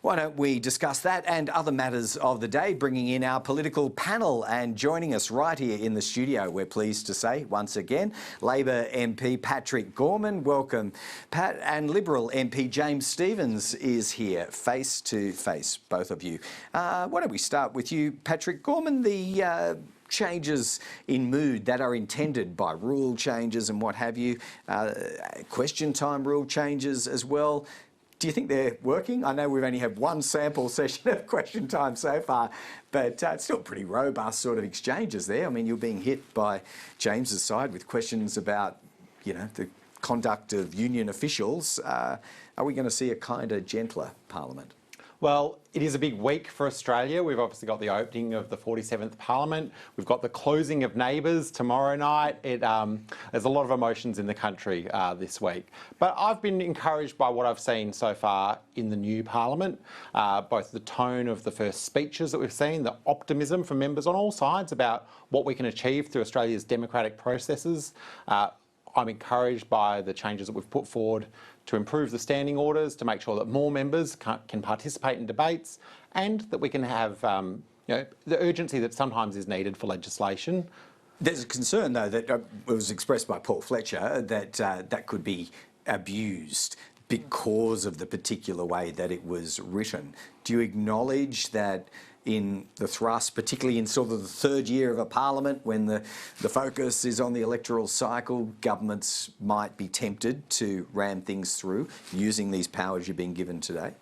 Why don't we discuss that and other matters of the day, bringing in our political panel, and joining us right here in the studio, we're pleased to say once again, Labor MP Patrick Gorman. Welcome, Pat. And Liberal MP James Stephens is here, face to face, both of you. Why don't we start with you, Patrick Gorman? The changes in mood that are intended by rule changes and what have you, question time rule changes as well. Do you think they're working? I know we've only had one sample session of question time so far, but it's still pretty robust sort of exchanges there. I mean, you're being hit by James's side with questions about, you know, the conduct of union officials. Are we going to see a kinder, gentler parliament? Well, it is a big week for Australia. We've obviously got the opening of the 47th Parliament. We've got the closing of Neighbours tomorrow night. There's a lot of emotions in the country this week. But I've been encouraged by what I've seen so far in the new Parliament, both the tone of the first speeches that we've seen, the optimism from members on all sides about what we can achieve through Australia's democratic processes. I'm encouraged by the changes that we've put forward to improve the standing orders, to make sure that more members can participate in debates, and that we can have the urgency that sometimes is needed for legislation. There's a concern, though, that was expressed by Paul Fletcher that that could be abused because of the particular way that it was written. Do you acknowledge that in the thrust, particularly in sort of the third year of a parliament, when the focus is on the electoral cycle, governments might be tempted to ram things through using these powers you're being given today?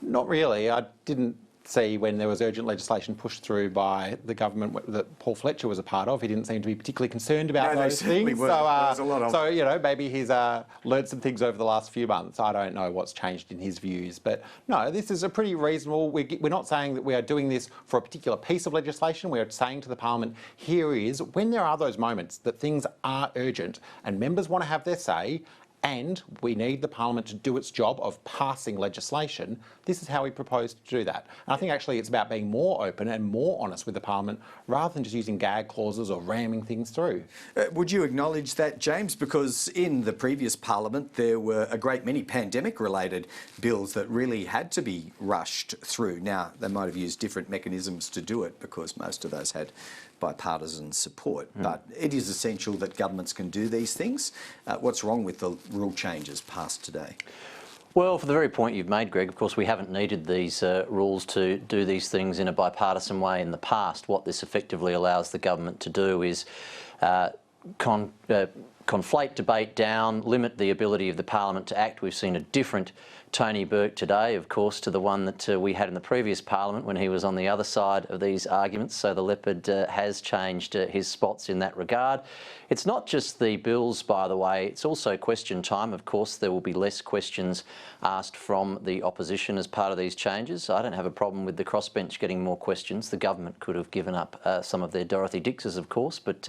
Not really. I didn't see when there was urgent legislation pushed through by the government that Paul Fletcher was a part of. He didn't seem to be particularly concerned about those things. So, you know, maybe he's learned some things over the last few months. I don't know what's changed in his views. But no, this is a pretty reasonable... We're not saying that we are doing this for a particular piece of legislation. We are saying to the Parliament, here is, when there are those moments that things are urgent and members want to have their say, and we need the Parliament to do its job of passing legislation, this is how we propose to do that. And I think actually it's about being more open and more honest with the Parliament rather than just using gag clauses or ramming things through. Would you acknowledge that, James? Because in the previous Parliament there were a great many pandemic-related bills that really had to be rushed through. Now, they might have used different mechanisms to do it because most of those had bipartisan support. But it is essential that governments can do these things. What's wrong with the rule changes passed today? Well, for the very point you've made, Greg, of course we haven't needed these rules to do these things in a bipartisan way in the past. What this effectively allows the government to do is conflate debate down, limit the ability of the Parliament to act. We've seen a different Tony Burke today, of course, to the one that we had in the previous Parliament when he was on the other side of these arguments. So the leopard has changed his spots in that regard. It's not just the bills, by the way, it's also question time. Of course, there will be less questions asked from the opposition as part of these changes. I don't have a problem with the crossbench getting more questions. The government could have given up some of their Dorothy Dixes, of course, but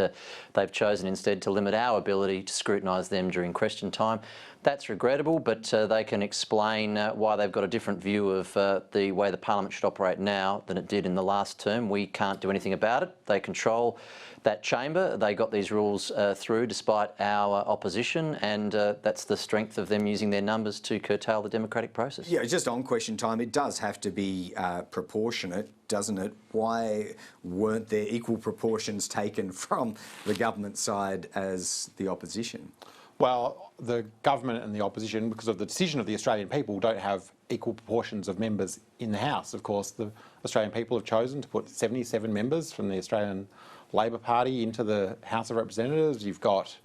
they've chosen instead to limit our ability to scrutinise them during question time. That's regrettable, but they can explain why they've got a different view of the way the Parliament should operate now than it did in the last term. We can't do anything about it. They control that chamber. They got these rules through despite our opposition, and that's the strength of them using their numbers to curtail the democratic process. Yeah, just on question time, it does have to be proportionate, doesn't it? Why weren't there equal proportions taken from the government side as the opposition? Well, the government and the opposition, because of the decision of the Australian people, don't have equal proportions of members in the House. Of course, the Australian people have chosen to put 77 members from the Australian Labor Party into the House of Representatives. You've got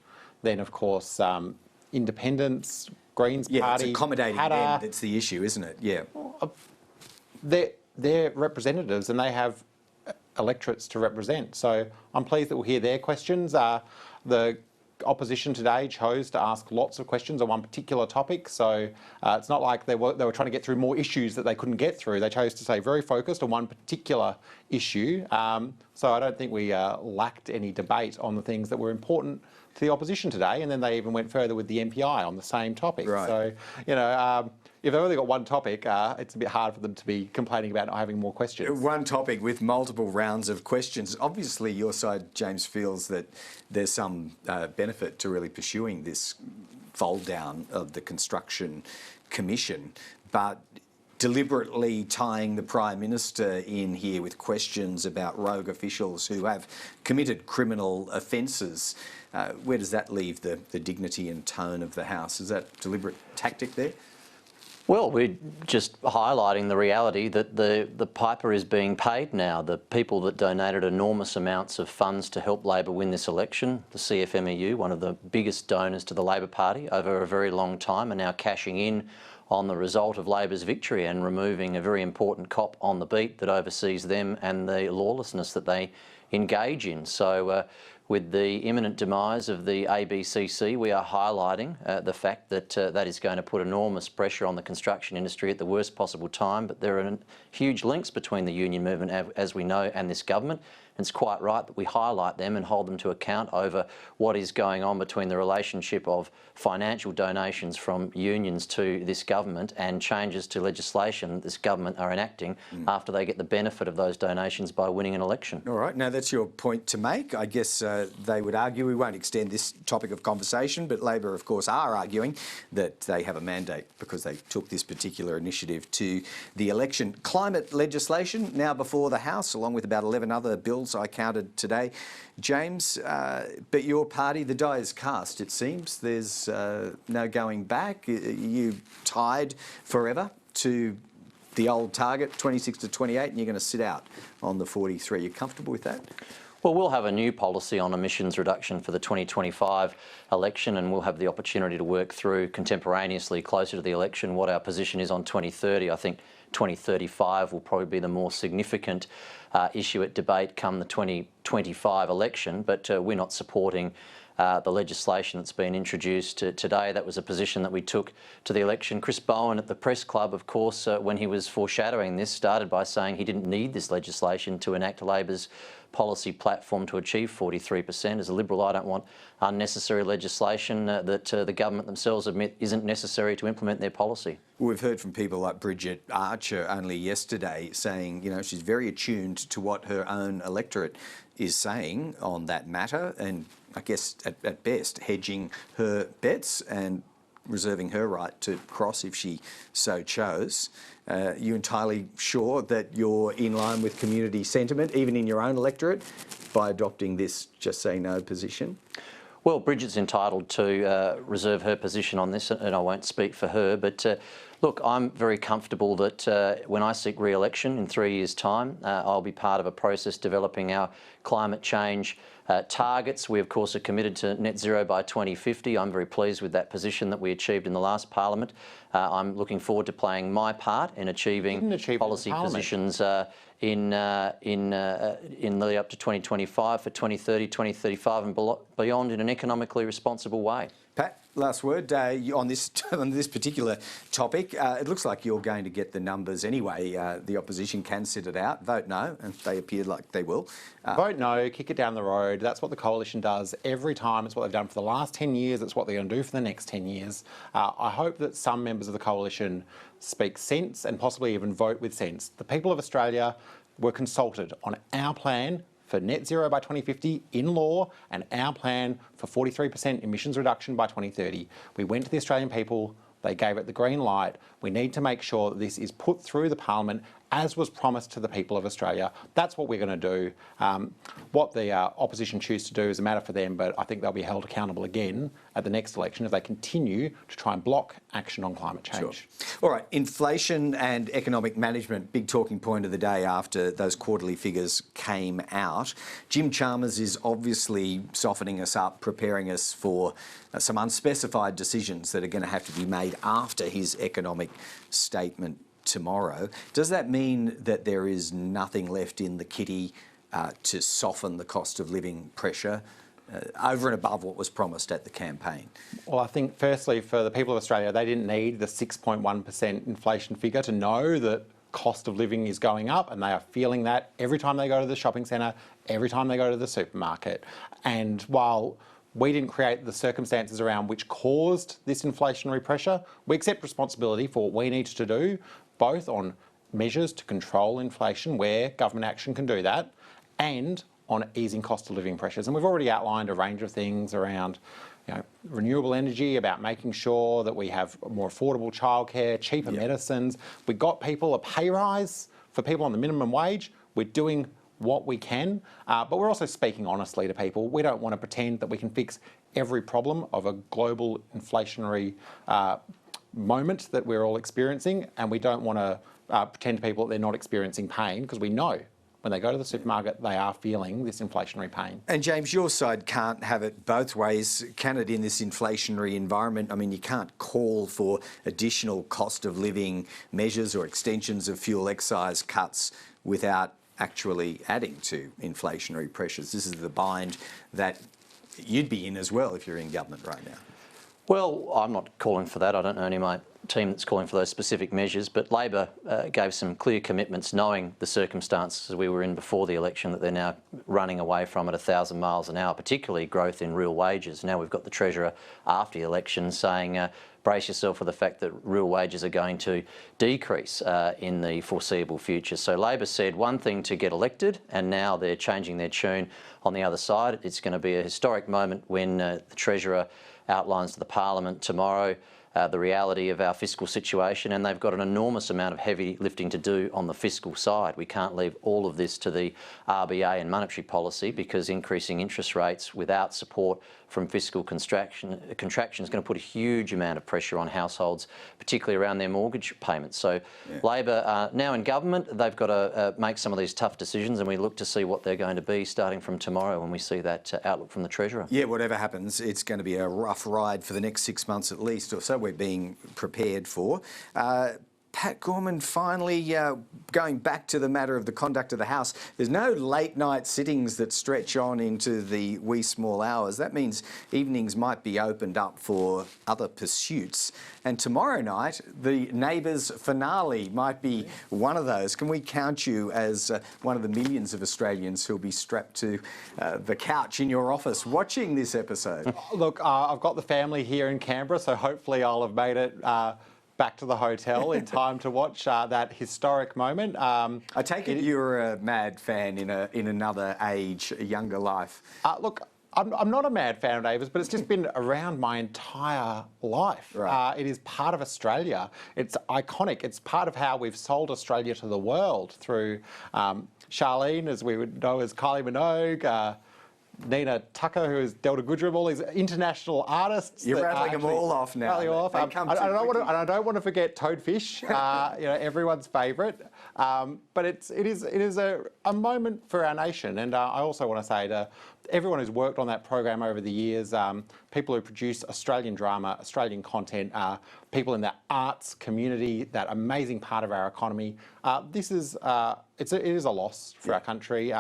then, of course, independents, Greens Party. Yeah, it's accommodating them that's the issue, isn't it? Yeah. They're representatives and they have electorates to represent. So I'm pleased that we'll hear their questions. The opposition today chose to ask lots of questions on one particular topic, so it's not like they were trying to get through more issues that they couldn't get through. They chose to stay very focused on one particular issue, so I don't think we lacked any debate on the things that were important to the opposition today, and then they even went further with the MPI on the same topic. Right. So, you know, if they've only got one topic, it's a bit hard for them to be complaining about not having more questions. One topic with multiple rounds of questions. Obviously, your side, James, feels that there's some benefit to really pursuing this fold down of the Construction Commission, but deliberately tying the Prime Minister in here with questions about rogue officials who have committed criminal offences. Where does that leave the dignity and tone of the House? Is that deliberate tactic there? Well, we're just highlighting the reality that the piper is being paid now. The people that donated enormous amounts of funds to help Labor win this election, the CFMEU, one of the biggest donors to the Labor Party over a very long time, are now cashing in on the result of Labor's victory and removing a very important cop on the beat that oversees them and the lawlessness that they engage in. So with the imminent demise of the ABCC, we are highlighting the fact that that is going to put enormous pressure on the construction industry at the worst possible time. But there are huge links between the union movement, as we know, and this government. And it's quite right that we highlight them and hold them to account over what is going on between the relationship of financial donations from unions to this government and changes to legislation that this government are enacting after they get the benefit of those donations by winning an election. All right, now that's your point to make. I guess they would argue, we won't extend this topic of conversation, but Labor, of course, are arguing that they have a mandate because they took this particular initiative to the election. Climate legislation now before the House, along with about 11 other bills I counted today. James, but your party, the die is cast, it seems. There's no going back. You tied forever to the old target, 26 to 28, and you're going to sit out on the 43. You comfortable with that? Well, we'll have a new policy on emissions reduction for the 2025 election, and we'll have the opportunity to work through contemporaneously closer to the election what our position is on 2030. I think 2035 will probably be the more significant issue at debate come the 2025 election, but we're not supporting the legislation that's been introduced today. That was a position that we took to the election. Chris Bowen at the Press Club, of course, when he was foreshadowing this, started by saying he didn't need this legislation to enact Labor's policy platform to achieve 43%. As a Liberal, I don't want unnecessary legislation that the government themselves admit isn't necessary to implement their policy. We've heard from people like Bridget Archer only yesterday saying, you know, she's very attuned to what her own electorate is saying on that matter, and I guess at best hedging her bets and reserving her right to cross if she so chose. You entirely sure that you're in line with community sentiment, even in your own electorate, by adopting this just say no position? Well, Bridget's entitled to reserve her position on this, and I won't speak for her, but look, I'm very comfortable that when I seek re-election in 3 years' time, I'll be part of a process developing our climate change targets. We, of course, are committed to net zero by 2050. I'm very pleased with that position that we achieved in the last Parliament. I'm looking forward to playing my part in achieving policy positions in the lead up to 2025 for 2030, 2035 and beyond in an economically responsible way. Pat, last word on this particular topic. It looks like you're going to get the numbers anyway. The opposition can sit it out, vote no, and they appear like they will. Vote no, kick it down the road. That's what the coalition does every time. It's what they've done for the last 10 years. It's what they're going to do for the next 10 years. I hope that some members of the coalition speak sense and possibly even vote with sense. The people of Australia were consulted on our plan for net zero by 2050 in law and our plan for 43% emissions reduction by 2030. We went to the Australian people, they gave it the green light. We need to make sure that this is put through the Parliament as was promised to the people of Australia. That's what we're going to do. What the opposition choose to do is a matter for them, but I think they'll be held accountable again at the next election if they continue to try and block action on climate change. Sure. All right, inflation and economic management, big talking point of the day after those quarterly figures came out. Jim Chalmers is obviously softening us up, preparing us for some unspecified decisions that are going to have to be made after his economic statement tomorrow. Does that mean that there is nothing left in the kitty to soften the cost of living pressure over and above what was promised at the campaign? Well, I think firstly for the people of Australia, they didn't need the 6.1% inflation figure to know that cost of living is going up, and they are feeling that every time they go to the shopping centre, every time they go to the supermarket. And while we didn't create the circumstances around which caused this inflationary pressure, we accept responsibility for what we need to do, both on measures to control inflation where government action can do that, and on easing cost of living pressures. And we've already outlined a range of things around renewable energy, about making sure that we have more affordable childcare, cheaper medicines. We got people a pay rise for people on the minimum wage. We're doing what we can, but we're also speaking honestly to people. We don't want to pretend that we can fix every problem of a global inflationary moment that we're all experiencing, and we don't want to pretend to people that they're not experiencing pain, because we know when they go to the supermarket, they are feeling this inflationary pain. And James, your side can't have it both ways, can it, in this inflationary environment? I mean, you can't call for additional cost of living measures or extensions of fuel excise cuts without actually adding to inflationary pressures. This is the bind that you'd be in as well if you're in government right now. Well, I'm not calling for that. I don't know any of my team that's calling for those specific measures, but Labor gave some clear commitments, knowing the circumstances we were in before the election, that they're now running away from at 1,000 miles an hour, particularly growth in real wages. Now we've got the Treasurer after the election saying, brace yourself for the fact that real wages are going to decrease in the foreseeable future. So Labor said one thing to get elected, and now they're changing their tune on the other side. It's going to be a historic moment when the Treasurer outlines to the Parliament tomorrow the reality of our fiscal situation, and they've got an enormous amount of heavy lifting to do on the fiscal side. We can't leave all of this to the RBA and monetary policy, because increasing interest rates without support from fiscal contraction is going to put a huge amount of pressure on households, particularly around their mortgage payments. So Labor, now in government, they've got to make some of these tough decisions, and we look to see what they're going to be starting from tomorrow when we see that outlook from the Treasurer. Yeah, whatever happens, it's going to be a rough ride for the next 6 months at least, or so we're being prepared for. Pat Gorman, finally going back to the matter of the conduct of the House, there's no late night sittings that stretch on into the wee small hours. That means evenings might be opened up for other pursuits. And tomorrow night, the Neighbours finale might be one of those. Can we count you as one of the millions of Australians who'll be strapped to the couch in your office watching this episode? Look, I've got the family here in Canberra, so hopefully I'll have made it back to the hotel in time to watch that historic moment. I take it you're a mad fan in another age, a younger life. Look, I'm not a mad fan of Neighbours, but it's just been around my entire life. Right. It is part of Australia. It's iconic. It's part of how we've sold Australia to the world through Charlene, as we would know as Kylie Minogue, Nina Tucker, who is Delta Goodrem, all these international artists. You're rattling them all off now. Rattling off. I don't want to forget Toadfish, everyone's favourite. But it is a moment for our nation, and I also want to say to everyone who's worked on that program over the years, people who produce Australian drama, Australian content, people in the arts community, that amazing part of our economy. It is a loss for our country.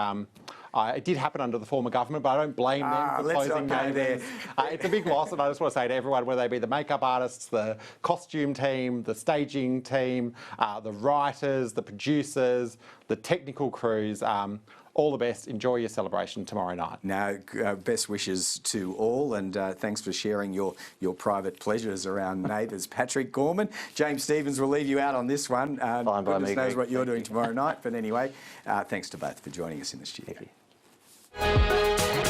It did happen under the former government, but I don't blame them for closing Neighbours. It's a big loss, and I just want to say to everyone, whether they be the makeup artists, the costume team, the staging team, the writers, the producers, the technical crews, all the best. Enjoy your celebration tomorrow night. Now, best wishes to all, and thanks for sharing your private pleasures around Neighbours. Patrick Gorman, James Stephens will leave you out on this one. Fine by me. Goodness knows what you're doing tomorrow night. But anyway, thanks to both for joining us in the studio. Thank you.